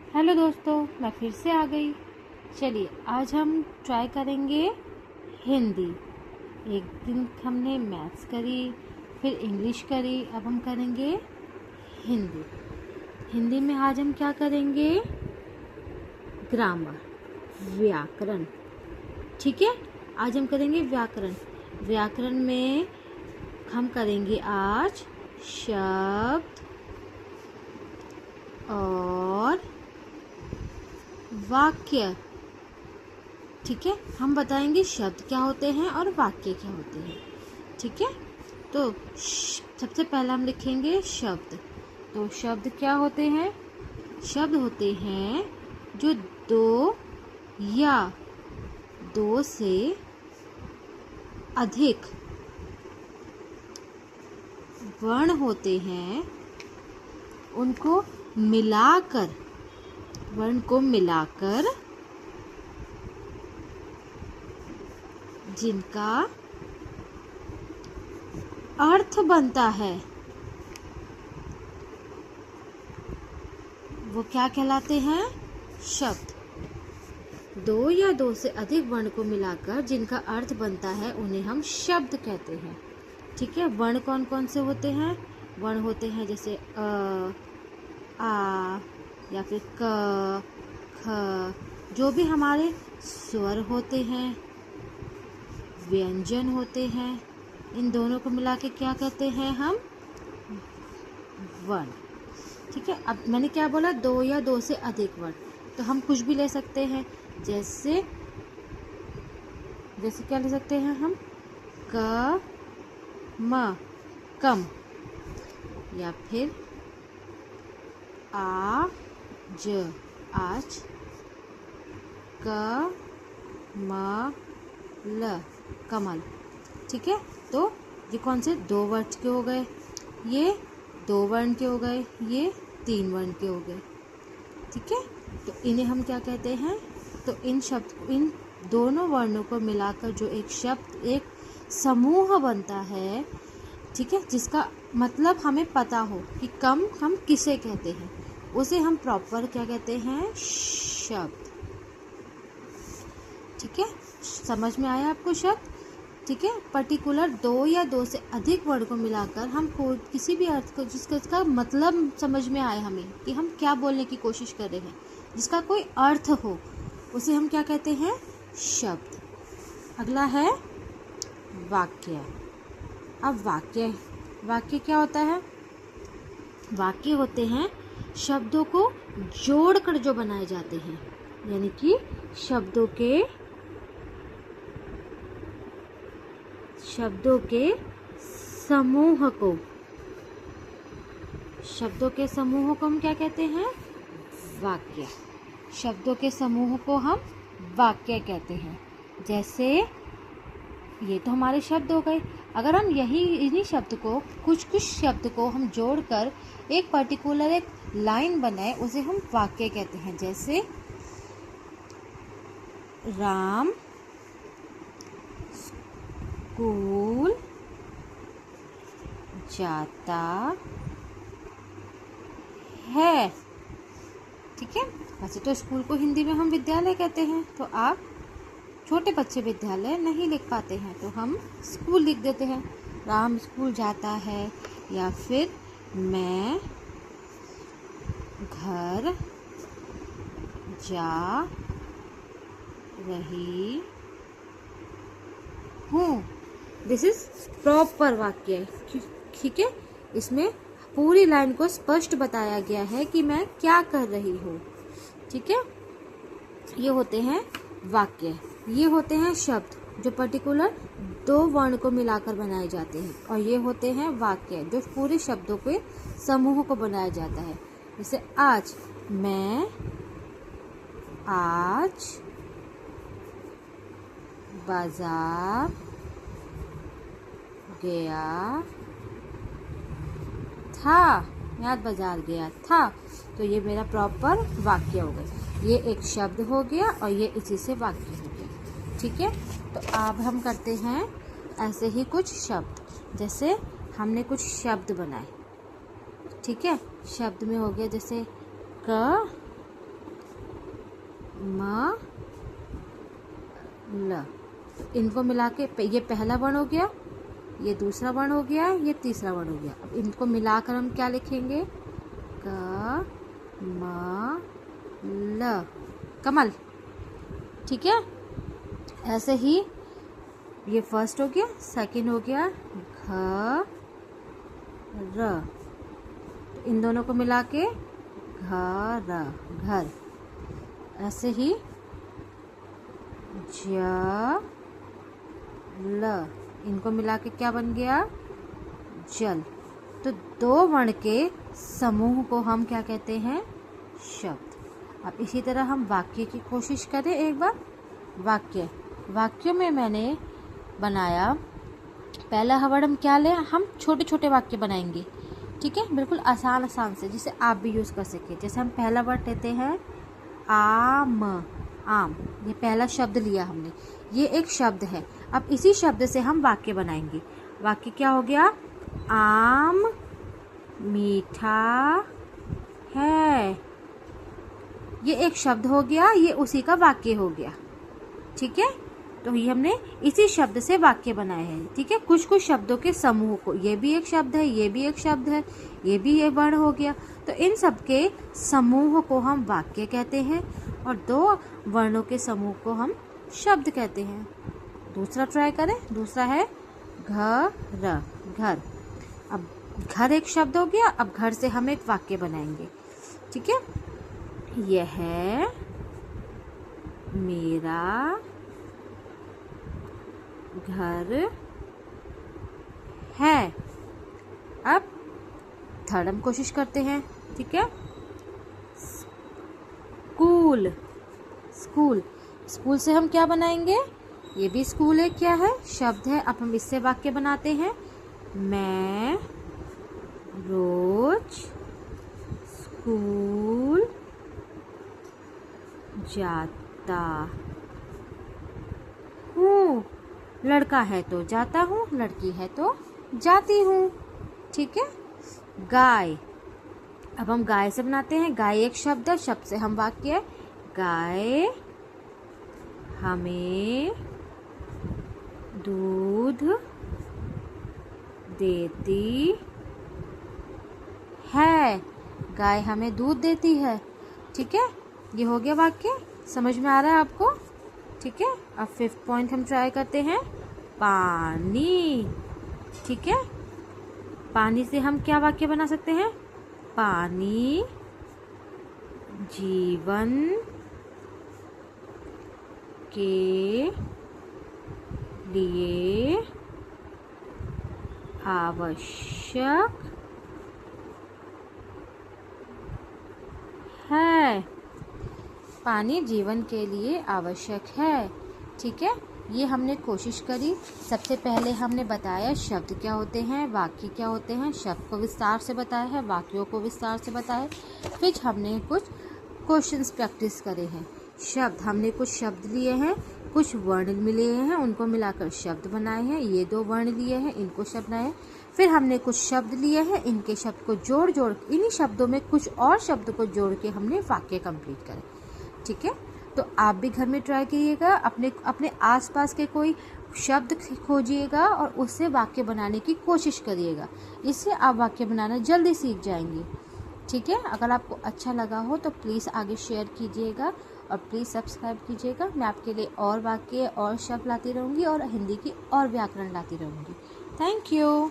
Hello दोस्तों, मैं फिर से आ गई। चलिए आज हम ट्राई करेंगे हिंदी। एक दिन हमने मैथ्स करी, फिर इंग्लिश करी, अब हम करेंगे हिंदी। हिंदी में आज हम क्या करेंगे? ग्रामर, व्याकरण। ठीक है, आज हम करेंगे व्याकरण। व्याकरण में हम करेंगे आज शब्द और वाक्य। ठीक है, हम बताएंगे शब्द क्या होते हैं और वाक्य क्या होते हैं। ठीक है, तो सबसे पहला हम लिखेंगे शब्द। तो शब्द क्या होते हैं? शब्द होते हैं जो दो या दो से अधिक वर्ण होते हैं, उनको मिलाकर, वर्ण को मिलाकर जिनका अर्थ बनता है वो क्या कहलाते हैं? शब्द। दो या दो से अधिक वर्ण को मिलाकर जिनका अर्थ बनता है उन्हें हम शब्द कहते हैं। ठीक है, वर्ण कौन कौन से होते हैं? वर्ण होते हैं जैसे अ, आ या फिर क, ख, जो भी हमारे स्वर होते हैं, व्यंजन होते हैं, इन दोनों को मिला के क्या कहते हैं हम? वर्ण। ठीक है, अब मैंने क्या बोला? दो या दो से अधिक वर्ण। तो हम कुछ भी ले सकते हैं, जैसे जैसे क्या ले सकते हैं हम? क, म, कम, या फिर आ, ज, आज, क, म, ल, कमल। ठीक है, तो ये कौन से दो वर्ण के हो गए? ये दो वर्ण के हो गए, ये तीन वर्ण के हो गए। ठीक है, तो इन्हें हम क्या कहते हैं? तो इन दोनों वर्णों को मिलाकर जो एक शब्द, एक समूह बनता है, ठीक है, जिसका मतलब हमें पता हो कि कम हम किसे कहते हैं, उसे हम प्रॉपर क्या कहते हैं? शब्द। ठीक है, समझ में आया आपको शब्द? ठीक है, पर्टिकुलर दो या दो से अधिक वर्ण को मिलाकर हम किसी भी अर्थ को, जिसका मतलब समझ में आए हमें कि हम क्या बोलने की कोशिश कर रहे हैं, जिसका कोई अर्थ हो, उसे हम क्या कहते हैं? शब्द। अगला है वाक्य। अब वाक्य क्या होता है? वाक्य होते हैं शब्दों को जोड़कर जो बनाए जाते हैं, यानी कि शब्दों के समूह को हम क्या कहते हैं? वाक्य। शब्दों के समूह को हम वाक्य कहते हैं। जैसे ये तो हमारे शब्द हो गए। अगर हम इन्हीं शब्द को, कुछ शब्द को हम जोड़कर एक पर्टिकुलर एक लाइन बनाए, उसे हम वाक्य कहते हैं। जैसे राम स्कूल जाता है। ठीक है, वैसे तो स्कूल को हिंदी में हम विद्यालय कहते हैं, तो आप छोटे बच्चे विद्यालय नहीं लिख पाते हैं, तो हम स्कूल लिख देते हैं। राम स्कूल जाता है, या फिर मैं घर जा रही हूँ। दिस इज प्रॉपर वाक्य। ठीक है, इसमें पूरी लाइन को स्पष्ट बताया गया है कि मैं क्या कर रही हूँ। ठीक है, ये होते हैं वाक्य। ये होते हैं शब्द जो पर्टिकुलर दो वर्ण को मिलाकर बनाए जाते हैं, और ये होते हैं वाक्य जो पूरे शब्दों के समूह को बनाया जाता है। जैसे आज, मैं आज बाजार गया था। मैं आज बाजार गया था, तो ये मेरा प्रॉपर वाक्य हो गया। ये एक शब्द हो गया और ये इसी से वाक्य हो गया। ठीक है, तो अब हम करते हैं ऐसे ही कुछ शब्द। जैसे हमने कुछ शब्द बनाए। ठीक है, शब्द में हो गया जैसे क, म ल। तो इनको मिला के ये पहला वर्ण हो गया, ये दूसरा वर्ण हो गया, ये तीसरा वर्ण हो गया। अब इनको मिलाकर हम क्या लिखेंगे? क म ल, कमल। ठीक है, ऐसे ही ये फर्स्ट हो गया, सेकंड हो गया घ र। तो इन दोनों को मिला के घर, घर। ऐसे ही ज ल, इनको मिला के क्या बन गया? जल। तो दो वर्ण के समूह को हम क्या कहते हैं? शब्द। अब इसी तरह हम वाक्य की कोशिश करें एक बार। वाक्य में मैंने बनाया, पहला वर्ण हम क्या लें? हम छोटे छोटे वाक्य बनाएंगे। ठीक है, बिल्कुल आसान आसान से, जिसे आप भी यूज़ कर सकें। जैसे हम पहला वर्ड लेते हैं आम, आम। ये पहला शब्द लिया हमने, ये एक शब्द है। अब इसी शब्द से हम वाक्य बनाएंगे। वाक्य क्या हो गया? आम मीठा है। ये एक शब्द हो गया, ये उसी का वाक्य हो गया। ठीक है, तो ये हमने इसी शब्द से वाक्य बनाए हैं। ठीक है, कुछ कुछ शब्दों के समूह को, ये भी एक शब्द है, ये भी एक शब्द है, ये भी एक वर्ण हो गया। तो इन सब के समूह को हम वाक्य कहते हैं और दो वर्णों के समूह को हम शब्द कहते हैं। दूसरा ट्राई करें। दूसरा है घर, घर। अब घर एक शब्द हो गया, अब घर से हम एक वाक्य बनाएंगे। ठीक है, यह मेरा घर है। अब थर्ड हम कोशिश करते हैं। ठीक है, स्कूल, स्कूल। स्कूल से हम क्या बनाएंगे? ये भी स्कूल है, क्या है? शब्द है। अब हम इससे वाक्य बनाते हैं। मैं रोज स्कूल जाता हूँ। लड़का है तो जाता हूँ, लड़की है तो जाती हूँ। ठीक है, गाय। अब हम गाय से बनाते हैं। गाय एक शब्द है, शब्द से हम वाक्य। गाय हमें दूध देती है। गाय हमें दूध देती है। ठीक है, ये हो गया वाक्य। समझ में आ रहा है आपको? ठीक है, अब फिफ्थ पॉइंट हम ट्राई करते हैं। पानी। ठीक है, पानी से हम क्या वाक्य बना सकते हैं? पानी जीवन के लिए आवश्यक है। पानी जीवन के लिए आवश्यक है। ठीक है, ये हमने कोशिश करी। सबसे पहले हमने बताया शब्द क्या होते हैं, वाक्य क्या होते हैं। शब्द को विस्तार से बताया है, वाक्यों को विस्तार से बताया। फिर हमने कुछ क्वेश्चंस प्रैक्टिस करे हैं। शब्द, हमने कुछ शब्द लिए हैं, कुछ वर्ण मिले हैं, उनको मिलाकर शब्द बनाए हैं। ये दो वर्ण लिए हैं, इनको शब्द बनाए। फिर हमने कुछ शब्द लिए हैं, इनके शब्द को जोड़ इन्हीं शब्दों में कुछ और शब्द को जोड़ के हमने वाक्य कंप्लीट करे। ठीक है, तो आप भी घर में ट्राई कीजिएगा। अपने आसपास के कोई शब्द खोजिएगा और उससे वाक्य बनाने की कोशिश करिएगा। इससे आप वाक्य बनाना जल्दी सीख जाएंगे। ठीक है, अगर आपको अच्छा लगा हो तो प्लीज़ आगे शेयर कीजिएगा और प्लीज़ सब्सक्राइब कीजिएगा। मैं आपके लिए और वाक्य और शब्द लाती रहूँगी और हिंदी की और व्याकरण लाती रहूँगी। Thank you.